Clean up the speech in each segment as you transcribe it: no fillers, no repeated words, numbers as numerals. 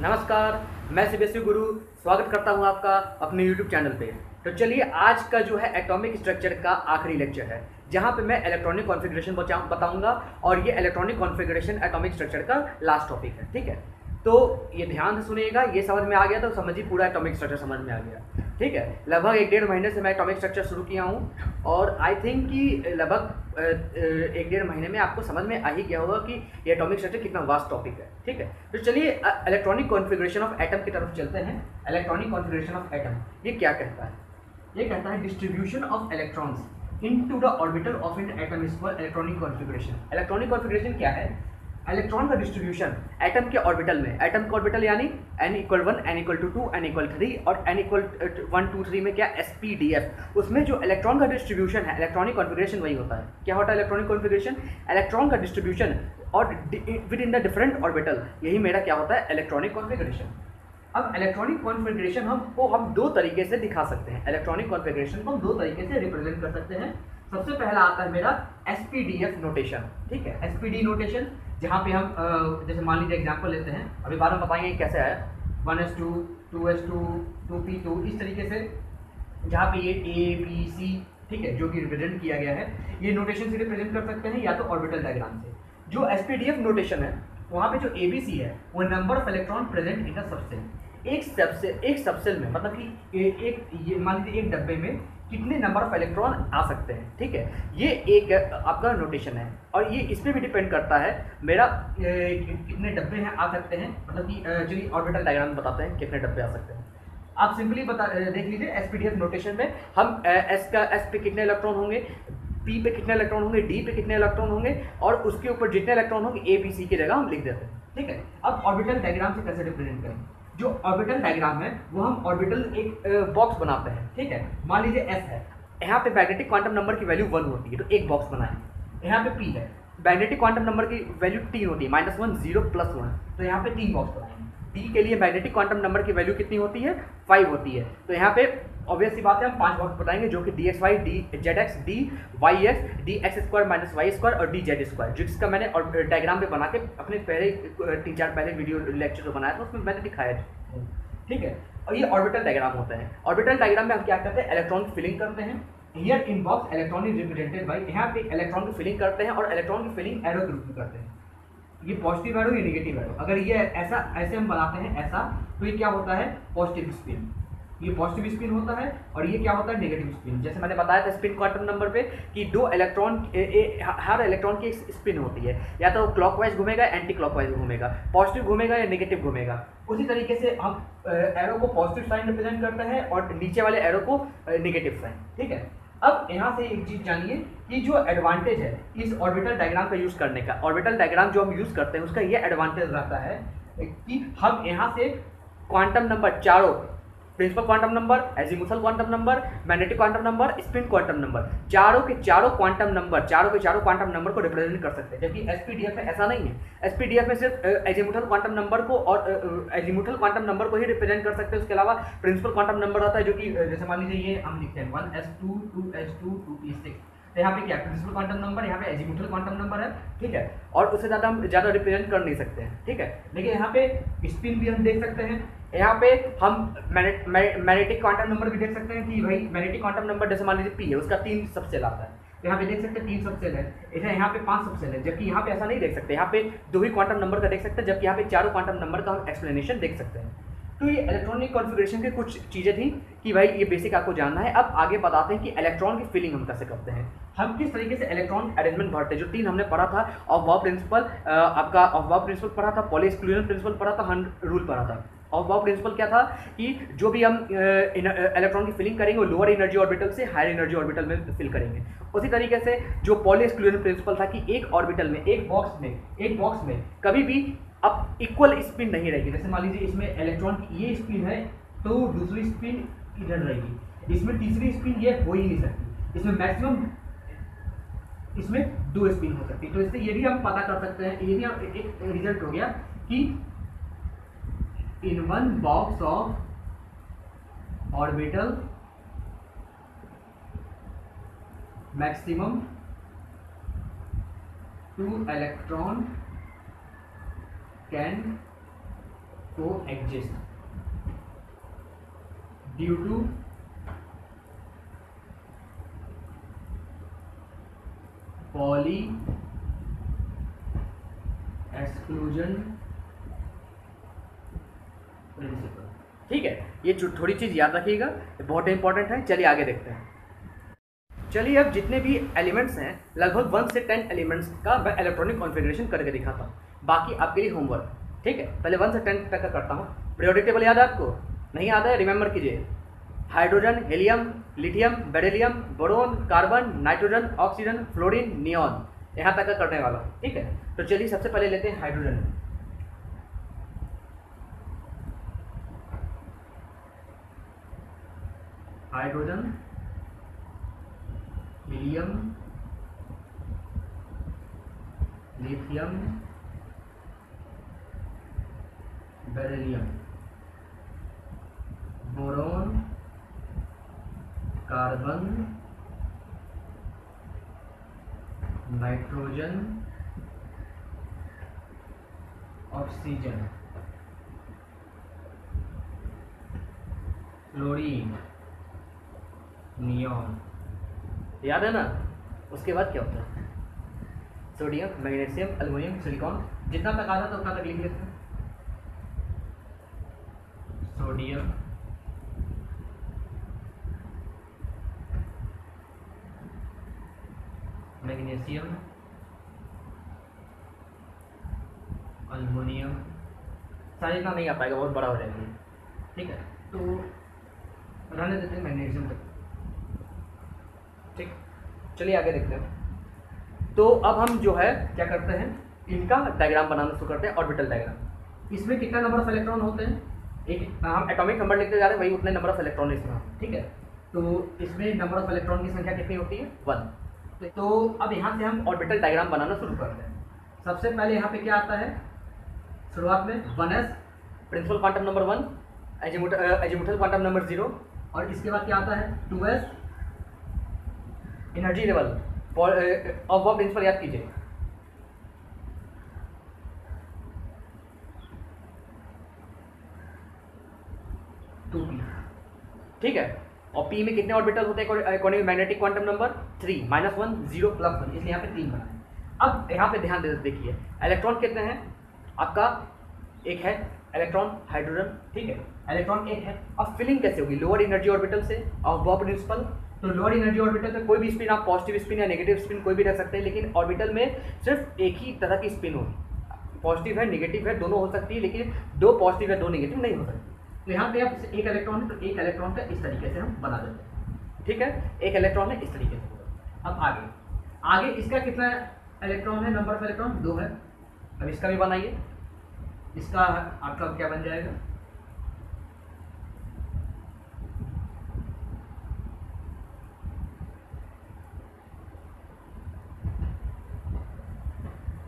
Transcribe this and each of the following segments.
नमस्कार, मैं सीबीएसई गुरु स्वागत करता हूं आपका अपने YouTube चैनल पे। तो चलिए आज का जो है एटॉमिक स्ट्रक्चर का आखिरी लेक्चर है, जहां पे मैं इलेक्ट्रॉनिक कॉन्फ़िगरेशन बताऊंगा और ये इलेक्ट्रॉनिक कॉन्फ़िगरेशन एटॉमिक स्ट्रक्चर का लास्ट टॉपिक है। ठीक है, तो ये ध्यान से सुनिएगा, ये समझ में आ गया तो समझिए पूरा एटॉमिक स्ट्रक्चर समझ में आ गया। ठीक है, लगभग 1-1.5 महीने से मैं एटॉमिक स्ट्रक्चर शुरू किया हूँ और आई थिंक कि लगभग 1-1.5 महीने में आपको समझ में आ ही गया होगा कि ये एटॉमिक स्ट्रक्चर कितना वास्ट टॉपिक है। ठीक है, तो चलिए इलेक्ट्रॉनिक कॉन्फ़िगरेशन ऑफ एटम की तरफ चलते हैं। इलेक्ट्रॉनिक कॉन्फ़िगरेशन ऑफ एटम ये क्या कहता है? ये कहता है distribution of electrons into the orbital of an atom is called electronic configuration. Electronic configuration क्या है? इलेक्ट्रॉन का डिस्ट्रीब्यूशन एटम के ऑर्बिटल में। एटम का ऑर्बिटल यानी n = 1, n = 2, n = 3 और n = 1, 2, 3 में क्या sp/df। उसमें जो इलेक्ट्रॉन का डिस्ट्रीब्यूशन है, इलेक्ट्रॉनिक कॉन्फ़िगरेशन वही होता है। क्या होता है इलेक्ट्रॉनिक कॉन्फ़िगरेशन? इलेक्ट्रॉन का डिस्ट्रीब्यूशन और with in the different orbital, यही मेरा क्या होता है इलेक्ट्रॉनिक कॉन्फ़िगरेशन। अब इलेक्ट्रॉनिक कॉन्फ़िगरेशन हम दो तरीके से दिखा सकते हैं। इलेक्ट्रॉनिक कॉन्फ़िगरेशन को हम दो तरीके से रिप्रेजेंट कर सकते हैं। सबसे पहला आता है मेरा sp/df नोटेशन। ठीक है, sp/d नोटेशन, जहाँ पे हम जैसे मान लीजिए एग्जांपल लेते हैं, अभी बाद में बताएंगे कैसे है 1s2, 2s2, 2p2, इस तरीके से जहाँ पे ये a b c, ठीक है, जो कि रिप्रेजेंट किया गया है, ये नोटेशन से रिप्रेजेंट कर सकते हैं या तो ऑर्बिटल डायग्राम से। जो sp/df नोटेशन है वहाँ पे जो abc है वो number of electron present in the subshell. एक सबसेल में, मतलब कि ये मान लीजिए एक डब्बे में कितने नंबर ऑफ इलेक्ट्रॉन आ सकते हैं। ठीक है, ये एक आपका नोटेशन है और ये इस पर भी डिपेंड करता है मेरा कितने डब्बे हैं आ सकते हैं, मतलब कि चलिए ऑर्बिटल डायग्राम बताते हैं कितने डब्बे आ सकते हैं। आप सिंपली देख लीजिए sp/df नोटेशन में हम s पे कितने इलेक्ट्रॉन होंगे, p पे कितने इलेक्ट्रॉन होंगे, d पे कितने इलेक्ट्रॉन होंगे और उसके ऊपर जितने इलेक्ट्रॉन होंगे a b c की जगह हम लिख देते हैं। ठीक है, अब ऑर्बिटल डायग्राम से कैसे रिप्रेजेंट करें? जो ऑर्बिटल डायग्राम है वो हम ऑर्बिटल एक बॉक्स बनाते हैं। ठीक है, मान लीजिए s है, यहाँ पे मैग्नेटिक क्वांटम नंबर की वैल्यू 1 होती है तो एक बॉक्स बनाएं। यहाँ पे p है, मैग्नेटिक क्वांटम नंबर की वैल्यू 3 होती है, -1, 0, +1, तो यहाँ पे 3 बॉक्स बनाएंगे। d के लिए मैग्नेटिक क्वांटम नंबर की वैल्यू कितनी होती है? 5 होती है, तो यहाँ पे ऑब्वियस सी बात है हम 5 बॉक्स बताएंगे, जो कि dxy, dzx, dyx, dx² - y² और dz², जिसका मैंने डायग्राम पे बना के अपने पहले 3-4 पहले वीडियो लेक्चर जो बनाया था उसमें मैंने दिखाया था। ठीक है, और ये ऑर्बिटल डायग्राम होता है। ऑर्बिटल डायग्राम में हम क्या करते हैं? इलेक्ट्रॉन की फिलिंग करते हैं। Here in box electron is represented by, यहाँ पे इलेक्ट्रॉन की फिलिंग करते हैं और इलेक्ट्रॉन की फिलिंग एरो के रूप में करते हैं। ये पॉजिटिव एरो, ये नेगेटिव एरो। अगर ये ऐसे हम बनाते हैं ऐसा, तो ये क्या होता है? Positive spin. ये पॉजिटिव स्पिन होता है और ये क्या होता है? Negative spin. जैसे मैंने बताया था स्पिन क्वांटम नंबर पे कि दो इलेक्ट्रॉन, हर इलेक्ट्रॉन की एक स्पिन होती है, या तो क्लॉकवाइज घूमेगा, एंटी क्लॉकवाइज घूमेगा, पॉजिटिव घूमेगा या नेगेटिव घूमेगा। उसी तरीके से हम एरो को पॉजिटिव साइन रिप्रेजेंट करते हैं और नीचे वाले एरो को नेगेटिव साइन। ठीक है, अब यहाँ से एक चीज जानिए कि जो एडवांटेज है इस ऑर्बिटल डायग्राम का यूज करने का, ऑर्बिटल डायग्राम जो हम यूज करते हैं उसका ये एडवांटेज रहता है कि हम यहाँ से क्वांटम नंबर चारों, principal quantum number, azimuthal quantum number, magnetic quantum number, spin quantum number, चारों के चारों क्वांटम नंबर, चारों के चारों क्वांटम नंबर को रिप्रेजेंट कर सकते हैं। जबकि sp/df में ऐसा नहीं है। sp/df में सिर्फ एजीमुथल क्वांटम नंबर को और एजीमुथल क्वांटम नंबर को ही रिप्रेजेंट कर सकते हैं। उसके अलावा प्रिंसिपल क्वांटम नंबर आता है, जो कि जैसे मान लीजिए ये हम लिखते हैं 1s2, 2s2, 2p6, तो यहाँ पे क्या प्रिंसिपल क्वांटम नंबर, यहाँ पे एजीमुथल क्वांटम नंबर है। ठीक है, और उससे ज़्यादा हम ज़्यादा रिप्रेजेंट कर नहीं सकते हैं। ठीक है, लेकिन यहाँ पे स्पिन भी हम देख सकते हैं। यहाँ पे हम मैग्नेटिक क्वांटम नंबर भी देख सकते हैं कि भाई मैग्नेटिक क्वांटम नंबर जैसे मान लीजिए p है, उसका 3 सबसेल आता है, तो यहाँ पे देख सकते हैं 3 सबसेल है, यहाँ पे 5 सबसेल है, जबकि यहाँ पे ऐसा नहीं देख सकते। यहाँ पे 2 ही क्वांटम नंबर का देख सकते हैं, जबकि यहाँ पे चारों क्वांटम नंबर का हम एक्सप्लेनेशन देख सकते हैं। तो ये इलेक्ट्रॉनिक कॉन्फ़िगरेशन की कुछ चीज़ें थी कि भाई ये बेसिक आपको जानना है। अब आगे बताते हैं कि इलेक्ट्रॉन की फिलिंग हम कैसे करते हैं, हम किस तरीके से इलेक्ट्रॉन अरेंजमेंट भरते हैं। जो 3 हमने पढ़ा था, ऑफ वाव प्रिंसिपल, आपका ऑफ वाव प्रिंसिपल पढ़ा था, पॉली एक्सक्लूजन प्रिंसिपल पढ़ा था, हंड रूल पढ़ा था। ऑफ वाव प्रिंसिपल क्या था कि जो भी हम इलेक्ट्रॉन की फिलिंग करेंगे वो लोअर एनर्जी ऑर्बिटल से हायर एनर्जी ऑर्बिटल में फिल करेंगे। उसी तरीके से जो पॉली एक्सक्लूजन प्रिंसिपल था कि एक ऑर्बिटल में, एक बॉक्स में कभी भी अब इक्वल स्पिन नहीं रहेगी। जैसे मान लीजिए इसमें इलेक्ट्रॉन की ये स्पिन है तो दूसरी स्पिन इधर रहेगी, इसमें तीसरी स्पिन ये हो ही नहीं सकती, इसमें मैक्सिमम इसमें 2 स्पिन हो सकती है। तो इससे ये भी हम पता कर सकते हैं, ये भी हम एक रिजल्ट हो गया कि in one box of orbital maximum 2 electron can को exist due to Pauli exclusion principle. ठीक है, ये थोड़ी चीज़ याद रखिएगा, बहुत इंपॉर्टेंट है। चलिए आगे देखते हैं। चलिए अब जितने भी एलिमेंट्स हैं, लगभग 1 से 10 एलिमेंट्स का मैं इलेक्ट्रॉनिक कॉन्फ़िगरेशन करके दिखाता हूँ, बाकी आपके लिए होमवर्क। ठीक है, पहले 1 से 10 तक का करता हूँ। पीरियोडिक टेबल याद है आपको? नहीं याद है, रिमेंबर कीजिए। Hydrogen, helium, lithium, beryllium, boron, carbon, nitrogen, oxygen, fluorine, neon, यहाँ तक का करने वाला हूँ। ठीक है, तो चलिए सबसे पहले लेते हैं hydrogen. Hydrogen, helium, lithium, beryllium, boron, carbon, nitrogen, oxygen, fluorine, neon. याद है ना? उसके बाद क्या होता है? Sodium, magnesium, aluminium, silicon. जितना तक आता था उतना तक लिख लेते हैं। Sodium, magnesium, aluminium. सारे इतना नहीं आ पाएगा, बहुत बड़ा हो जाएगा। ठीक है, तो रहने देते हैं मैग्नीशियम तक। ठीक, चलिए आगे देखते हैं। तो अब हम जो है क्या करते हैं, इनका डायग्राम बनाना शुरू करते हैं, ऑर्बिटल डायग्राम। इसमें कितना नंबर ऑफ इलेक्ट्रॉन होते हैं? एक हम एटॉमिक नंबर लिखते जा रहे हैं, वही उतने नंबर ऑफ इलेक्ट्रॉन इसमें। ठीक है, तो इसमें नंबर ऑफ इलेक्ट्रॉन की संख्या कितनी होती है? 1। तो अब यहाँ से हम ऑर्बिटल डायग्राम बनाना शुरू करते हैं। सबसे पहले यहाँ पे क्या आता है शुरुआत में? 1s, principal quantum number 1, azimuthal quantum number 0, और इसके बाद क्या आता है? 2s, एनर्जी लेवल ऑफ वो प्रिंसिपल याद कीजिए। ठीक है, और पी में कितने ऑर्बिटल होते हैं अकॉर्डिंग मैग्नेटिक क्वांटम नंबर? 3, -1, 0, +1, इसलिए यहाँ पे 3 बना है। अब यहाँ पे ध्यान दे देखिए, इलेक्ट्रॉन कितने हैं आपका? एक है इलेक्ट्रॉन, हाइड्रोजन। ठीक है, इलेक्ट्रॉन एक है। अब फिलिंग कैसे होगी? लोअर एनर्जी ऑर्बिटल से ऑफ बॉब प्रिंसिपल। तो लोअर एनर्जी ऑर्बिटल में कोई भी स्पिन, आप पॉजिटिव स्पिन या नेगेटिव स्पिन कोई भी रख सकते हैं, लेकिन ऑर्बिटल में सिर्फ एक ही तरह की स्पिन होगी। पॉजिटिव है, नेगेटिव है, दोनों हो सकती है, लेकिन 2 पॉजिटिव या 2 नेगेटिव नहीं हो सकती। तो यहाँ पे आप एक इलेक्ट्रॉन है, तो एक इलेक्ट्रॉन का इस तरीके से हम बना देते हैं। ठीक है, एक इलेक्ट्रॉन है इस तरीके से। अब आगे इसका कितना इलेक्ट्रॉन है? नंबर ऑफ इलेक्ट्रॉन 2 है। अब इसका भी बनाइए। इसका आपका क्या बन जाएगा?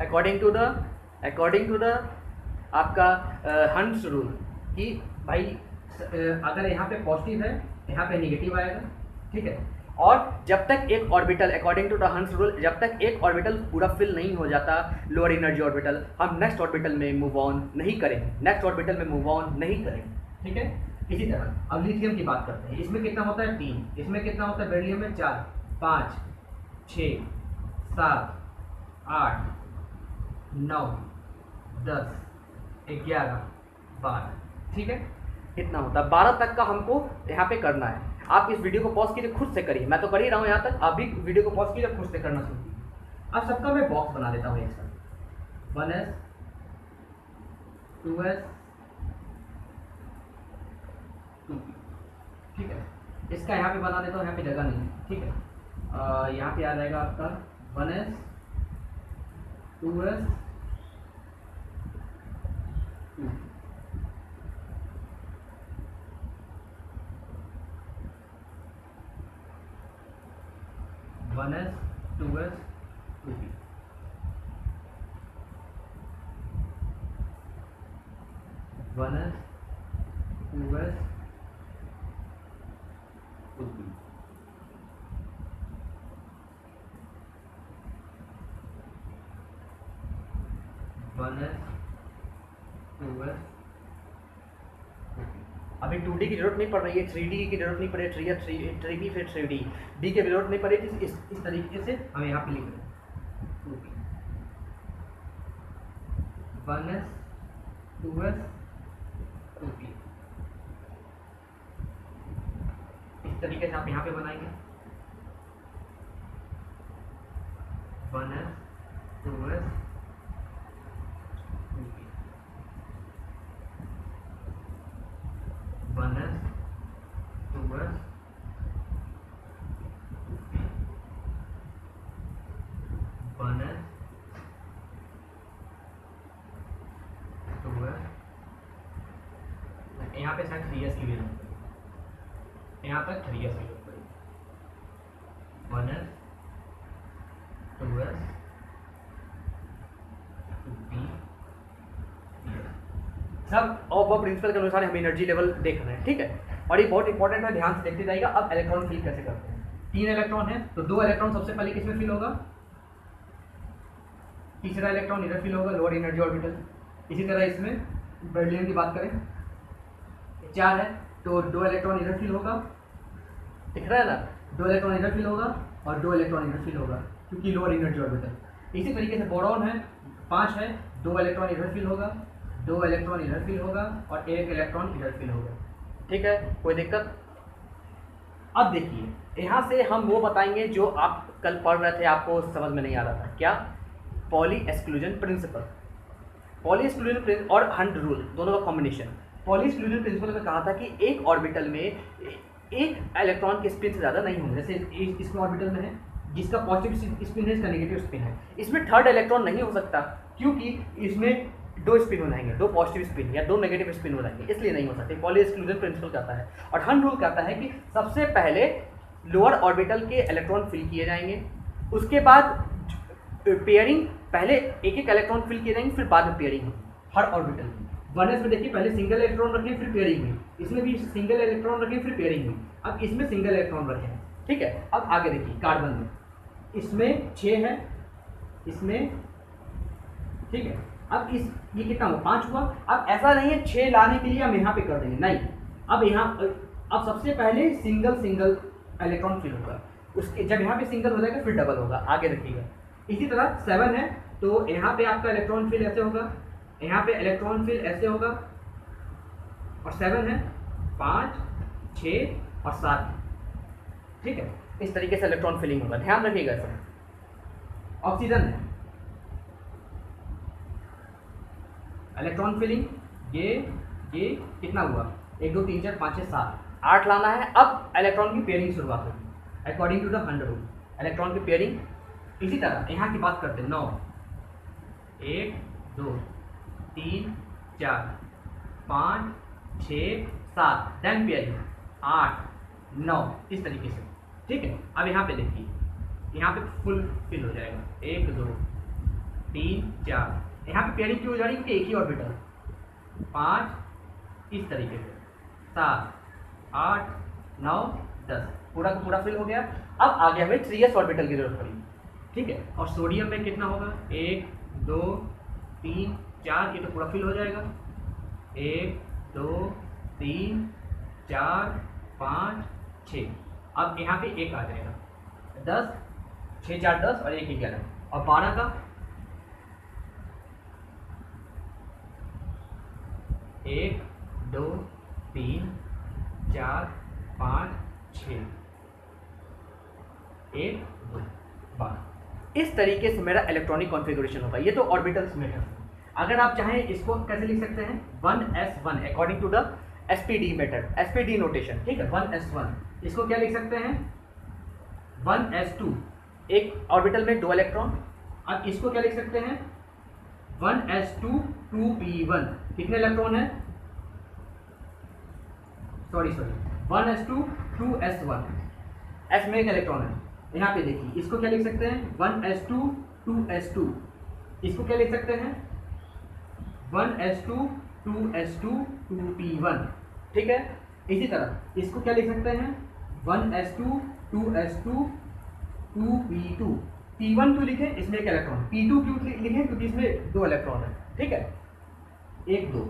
अकॉर्डिंग टू द आपका हंस रूल कि भाई अगर यहाँ पे पॉजिटिव है, यहाँ पे नेगेटिव आएगा। ठीक है, और जब तक एक ऑर्बिटल, अकॉर्डिंग टू द हंस रूल, जब तक एक ऑर्बिटल पूरा फिल नहीं हो जाता, लोअर एनर्जी ऑर्बिटल, हम नेक्स्ट ऑर्बिटल में मूव ऑन नहीं करेंगे, नेक्स्ट ऑर्बिटल में मूव ऑन नहीं करेंगे। ठीक है, इसी तरह अब लिथियम की बात करते हैं। इसमें कितना होता है? 3। इसमें कितना होता है? बेरिलियम में 4, 5, 6, 7, 8, 9, 10, 11, 12। ठीक है, इतना होता है। 12 तक का हमको यहाँ पे करना है। आप इस वीडियो को पॉज कीजिए, खुद से करिए, मैं तो कर ही रहा हूँ यहाँ तक, आप भी वीडियो को पॉज कीजिए, खुद से करना शुरू कीजिए। अब सबका मैं बॉक्स बना देता हूँ एक साथ। 1s, 2s, 2p। ठीक है, इसका यहाँ पे बना देता हूँ, यहाँ पे जगह नहीं है। ठीक है, यहाँ पे आ जाएगा आपका 1s, 2s, 2p। 1s, 2s, 2p। 1s, 2s, 2p। 1s, 2s, अभी 2D की जरूरत नहीं पड़ रही है, 3D की जरूरत नहीं पड़ रही है, 3B फिर 3D डी की जरूरत नहीं पड़ रही है। इस तरीके से हम यहाँ पे लिख रहे हैं 2B 1s 2s 2p। इस तरीके से आप यहाँ पे बनाएंगे 1s 2s 2p 1s 2s 1s 2s, यहाँ पे शायद 3s की भी जरूरत पड़ेगी, यहाँ पर 3s की जरूरत पड़ेगी 1s 2s 2p। सब और वो प्रिंसिपल के अनुसार हम एनर्जी लेवल देख रहे हैं, ठीक है। और ये बहुत इंपॉर्टेंट है, ध्यान से देखते जाइएगा। अब इलेक्ट्रॉन फिल कैसे करते हैं। 3 इलेक्ट्रॉन है तो 2 इलेक्ट्रॉन सबसे पहले किसमें फिल होगा, तीसरा इलेक्ट्रॉन इधर फिल होगा लोअर एनर्जी ऑर्बिटल। इसी तरह इसमें बेरिलियम की बात करें 4 है तो 2 इलेक्ट्रॉन इधर फिल होगा, दिख रहा है ना, 2 इलेक्ट्रॉन इधर फिल होगा और 2 इलेक्ट्रॉन इधर फिल होगा क्योंकि लोअर एनर्जी ऑर्बिटल। इसी तरीके से बोरॉन है 5 है, 2 इलेक्ट्रॉन इधर फिल होगा, 2 इलेक्ट्रॉन इधर फिल होगा और 1 इलेक्ट्रॉन इधर फिल होगा, ठीक है, कोई दिक्कत। अब देखिए यहाँ से हम वो बताएंगे जो आप कल पढ़ रहे थे, आपको समझ में नहीं आ रहा था, क्या, poly exclusion principal. Poly exclusion principal और हंट रूल दोनों का कॉम्बिनेशन। पॉली एक्सक्लूजन प्रिंसिपल में कहा था कि एक ऑर्बिटल में एक इलेक्ट्रॉन के स्पिन से ज़्यादा नहीं होंगे। जैसे इसमें ऑर्बिटल में है जिसका पॉजिटिव स्पिन है, इसका नेगेटिव स्पिन है, इसमें थर्ड इलेक्ट्रॉन नहीं हो सकता क्योंकि इसमें 2 स्पिन हो जाएंगे, 2 पॉजिटिव स्पिन या 2 नेगेटिव स्पिन हो जाएंगे, इसलिए नहीं हो सकते। पॉली एक्सक्लूजन प्रिंसिपल कहता है। और हंट रूल कहता है कि सबसे पहले लोअर ऑर्बिटल के इलेक्ट्रॉन फिल किए जाएंगे, उसके बाद पेयरिंग, पहले एक एक इलेक्ट्रॉन फिल किए जाएंगे फिर बाद में पेयरिंग हर ऑर्बिटल में। 1s में देखिए पहले सिंगल इलेक्ट्रॉन रखें फिर पेयरिंग हुई, इसमें भी सिंगल इलेक्ट्रॉन रखें फिर पेयरिंग हुई, अब इसमें सिंगल इलेक्ट्रॉन रखें, ठीक है। अब आगे देखिए कार्बन में, इसमें 6 है, इसमें, ठीक है। अब ये कितना हुआ, 5 हुआ। अब ऐसा नहीं है 6 लाने के लिए हम यहाँ पे कर देंगे, नहीं, अब यहाँ अब सबसे पहले सिंगल इलेक्ट्रॉन फिल होगा, उसके जब यहाँ पे सिंगल हो जाएगा फिर डबल होगा, आगे रखिएगा। इसी तरह 7 है तो यहाँ पे आपका इलेक्ट्रॉन फिल ऐसे होगा, यहाँ पे इलेक्ट्रॉन फिल ऐसे होगा, और 7 है 5 6 और 7, ठीक है। इस तरीके से इलेक्ट्रॉन फिलिंग होगा, ध्यान रखिएगा सर। ऑक्सीजन है इलेक्ट्रॉन फिलिंग, ये कितना हुआ, 1 2 3 4 5 6 7 8 लाना है। अब इलेक्ट्रॉन की पेयरिंग शुरुआत होगी according to the Hund rule, electron की पेयरिंग। इसी तरह यहाँ की बात करते हैं 9 1 2 3 4 5 6 7 देन पेयरिंग 8 9 इस तरीके से, ठीक है। अब यहाँ पे देखिए, यहाँ पे फुल फिल हो जाएगा 1 2 3 4, यहाँ पे पेयरिंग क्यों हो जा रही है क्योंकि एक ही ऑर्बिटल, 5 इस तरीके से, 7 8 9 10 पूरा का पूरा फिल हो गया। अब आगे हमें 3s ऑर्बिटल की जरूरत पड़ी, ठीक है। और सोडियम में कितना होगा, 1 2 3 4, ये तो पूरा फिल हो जाएगा, 1 2 3 4 5 6। अब यहाँ पे 1 आ जाएगा, 10 6 4 10 और 1 11, और 12 का 1 2 3 4 5 6 1 2 12। इस तरीके से मेरा इलेक्ट्रॉनिक कॉन्फ़िगरेशन होगा। ये तो ऑर्बिटल्स में है। अगर आप चाहें इसको कैसे लिख सकते हैं, 1s1 according to the SPD method, SPD notation, ठीक है। 1s1 इसको क्या लिख सकते हैं, 1s2 एक ऑर्बिटल में 2 इलेक्ट्रॉन। अब इसको क्या लिख सकते हैं, 1s2 2p1 कितने इलेक्ट्रॉन है, सॉरी 1s2 2s1, s में एक इलेक्ट्रॉन है। यहाँ पे देखिए इसको क्या लिख सकते हैं, 1s2 2s2, इसको क्या लिख सकते हैं, 1s2 2s2 2p1, ठीक है। इसी तरह इसको क्या लिख सकते हैं, 1s2 2s2 2p2, p1 क्यों लिखे, इसमें एक इलेक्ट्रॉन, p2 क्यों लिखे क्योंकि इसमें 2 इलेक्ट्रॉन है, ठीक है, 1 2।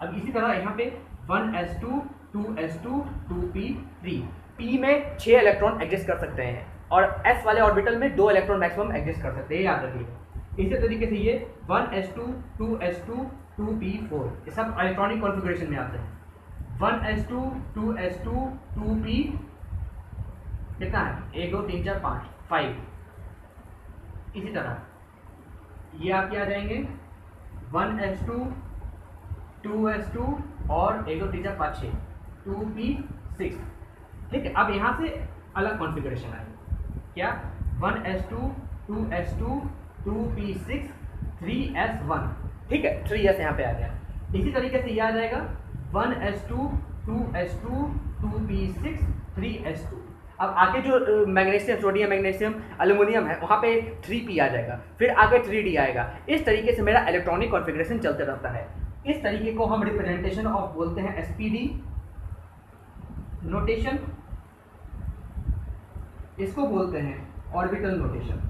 अब इसी तरह यहाँ पे 1s2 2s2 2p3। p में 6 इलेक्ट्रॉन एग्जिस्ट कर सकते हैं और s वाले ऑर्बिटल में 2 इलेक्ट्रॉन मैक्सिमम एग्जिस्ट कर सकते हैं, याद रखिएगा। इसी तरीके से ये 1s2 2s2 2p4 ये सब इलेक्ट्रॉनिक कॉन्फ़िगरेशन में आते हैं। 1s2 2s2 2p कितना है, 1 2 3 4 5 5। इसी तरह ये आपके आ जाएंगे 1s2 2s2 और 1 2 3 4 5 6 2p6। ठीक है, अब यहाँ से अलग कॉन्फ़िगरेशन आएगा, क्या 1s2 2s2 2p6 3s1। ठीक है, 3s यहाँ पे आ गया। इसी तरीके से ये आ जाएगा 1s2 2s2 2p6 3s2। अब आगे जो मैग्नीशियम, सोडियम, मैग्नीशियम, एल्यूमिनियम है वहाँ पे 3p आ जाएगा, फिर आगे 3d आएगा। इस तरीके से मेरा इलेक्ट्रॉनिक कॉन्फ़िगरेशन चलते रहता है। इस तरीके को हम रिप्रेजेंटेशन ऑफ बोलते हैं SPD नोटेशन, इसको बोलते हैं ऑर्बिटल नोटेशन।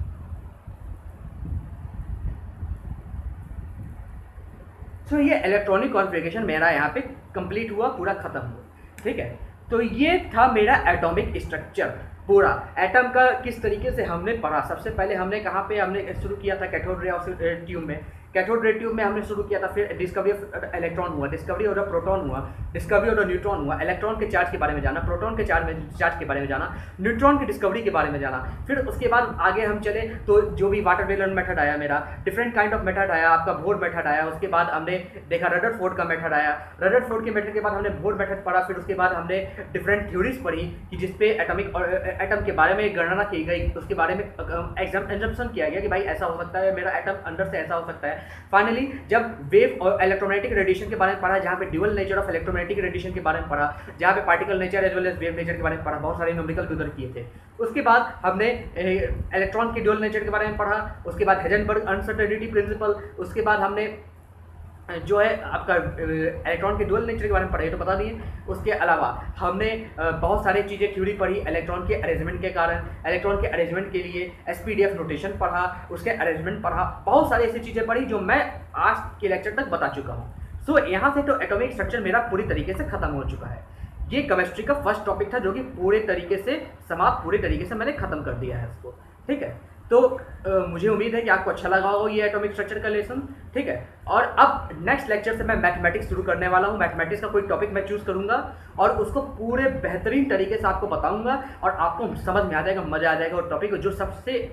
तो ये इलेक्ट्रॉनिक कॉन्फ़िगरेशन मेरा यहाँ पे कंप्लीट हुआ, पूरा खत्म हुआ। ठीक है, तो ये था मेरा एटॉमिक स्ट्रक्चर पूरा। एटम का किस तरीके से हमने पढ़ा, सबसे पहले हमने कहाँ पे हमने शुरू किया था, कैथोड रे ट्यूब में। कैथोड रे ट्यूब में हमने शुरू किया था, फिर डिस्कवरी ऑफ इलेक्ट्रॉन हुआ, डिस्कवरी ऑफ प्रोटॉन हुआ, डिस्कवरी ऑफ न्यूट्रॉन हुआ, इलेक्ट्रॉन के चार्ज के बारे में जाना, प्रोटॉन के चार्ज के बारे में जाना, न्यूट्रॉन की डिस्कवरी के बारे में जाना। फिर उसके बाद आगे हम चले तो जो भी वाटर वेलन मेथड आया, मेरा डिफरेंट काइंड ऑफ मेथड आया, आपका बोर मेथड आया। उसके बाद हमने देखा रदरफोर्ड का मेथड आया, रदरफोर्ड के मेथड के बाद हमने बोर मेथड पढ़ा। फिर उसके बाद हमने डिफरेंट थ्योरीज पढ़ी कि जिसपे एटम के बारे में गणना की गई, उसके बारे में एग्जाम्पशन किया गया कि भाई ऐसा हो सकता है, मेरा एटम अंदर से ऐसा हो सकता है। फाइनली जब वेव और इलेक्ट्रोमैग्नेटिक रेडिएशन के बारे में पढ़ा, जहाँ पे dual nature of electromagnetic radiation के बारे में पढ़ा, जहाँ पे particle nature as well as wave nature के बारे में पढ़ा, बहुत सारे न्यूमेरिकल भी उधर किए थे। उसके बाद हमने इलेक्ट्रॉन के ड्यूअल नेचर के बारे में पढ़ा, उसके बाद हाइजेनबर्ग अनसर्टेनिटी प्रिंसिपल, उसके बाद हमने जो है आपका इलेक्ट्रॉन के ड्यूअल नेचर के बारे में पढ़ा, तो बता दिए। उसके अलावा हमने बहुत सारी चीज़ें थ्योरी पढ़ी इलेक्ट्रॉन के अरेंजमेंट के कारण, इलेक्ट्रॉन के अरेंजमेंट के लिए SPDF नोटेशन पढ़ा, उसके अरेंजमेंट पढ़ा, बहुत सारी ऐसी चीज़ें पढ़ी जो मैं आज के लेक्चर तक बता चुका हूँ। सो यहाँ से तो एटॉमिक स्ट्रक्चर मेरा पूरी तरीके से खत्म हो चुका है। ये केमिस्ट्री का फर्स्ट टॉपिक था जो कि पूरे तरीके से समाप्त, पूरे तरीके से मैंने खत्म कर दिया है इसको। ठीक है, तो मुझे उम्मीद है कि आपको अच्छा लगा होगा ये एटॉमिक स्ट्रक्चर का लेसन। ठीक है, और अब नेक्स्ट लेक्चर से मैं मैथमेटिक्स शुरू करने वाला हूँ। मैथमेटिक्स का कोई टॉपिक मैं चूज़ करूँगा और उसको पूरे बेहतरीन तरीके से आपको बताऊँगा और आपको समझ में आ जाएगा, मज़ा आ जाएगा। और टॉपिक जो सबसे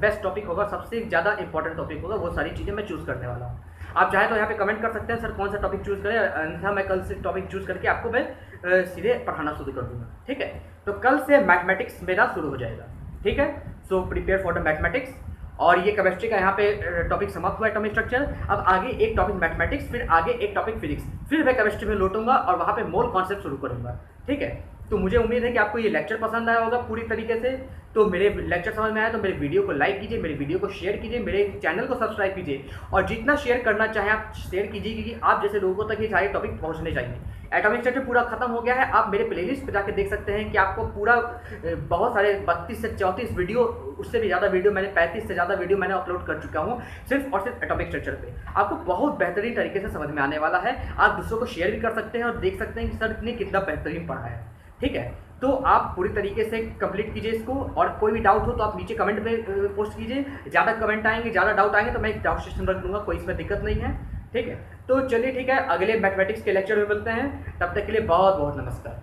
बेस्ट टॉपिक होगा, सबसे ज़्यादा इंपॉर्टेंट टॉपिक होगा, वो सारी चीज़ें मैं चूज़ करने वाला हूँ। आप चाहे तो यहाँ पे कमेंट कर सकते हैं सर कौन सा टॉपिक चूज़ करें, अन्यथा मैं कल से टॉपिक चूज़ करके आपको मैं सीधे पढ़ाना शुरू कर दूँगा। ठीक है, तो कल से मैथमेटिक्स मेरा शुरू हो जाएगा। ठीक है, so prepare for the mathematics. और ये केमिस्ट्री का यहाँ पे टॉपिक समाप्त हुआ एटॉमिक स्ट्रक्चर। अब आगे एक टॉपिक मैथमेटिक्स, फिर आगे एक टॉपिक फिजिक्स, फिर मैं केमिस्ट्री में लौटूंगा और वहाँ पे मोल कॉन्सेप्ट शुरू करूँगा। ठीक है, तो मुझे उम्मीद है कि आपको ये लेक्चर पसंद आया होगा पूरी तरीके से। तो मेरे लेक्चर समझ में आया तो मेरे वीडियो को लाइक कीजिए, मेरे वीडियो को शेयर कीजिए, मेरे चैनल को सब्सक्राइब कीजिए और जितना शेयर करना चाहें आप शेयर कीजिए, क्योंकि आप जैसे लोगों तक ये सारे टॉपिक पहुंचने चाहिए। एटॉमिक स्ट्रक्चर पूरा खत्म हो गया है, आप मेरे प्लेलिस्ट पे जाके देख सकते हैं कि आपको पूरा बहुत सारे 32 से 34 वीडियो, उससे भी ज़्यादा वीडियो मैंने 35 से ज़्यादा वीडियो मैंने अपलोड कर चुका हूँ सिर्फ और सिर्फ एटॉमिक स्ट्रक्चर पे। आपको बहुत बेहतरीन तरीके से समझ में आने वाला है। आप दूसरों को शेयर भी कर सकते हैं और देख सकते हैं कि सर ने कितना बेहतरीन पढ़ा है। ठीक है, तो आप पूरी तरीके से कंप्लीट कीजिए इसको और कोई भी डाउट हो तो आप नीचे कमेंट में पोस्ट कीजिए। ज़्यादा कमेंट आएंगे, ज़्यादा डाउट आएंगे तो मैं एक डाउट सेशन रख लूँगा, कोई इसमें दिक्कत नहीं है। ठीक है, तो चलिए ठीक है, अगले मैथमेटिक्स के लेक्चर में मिलते हैं। तब तक के लिए बहुत बहुत नमस्कार।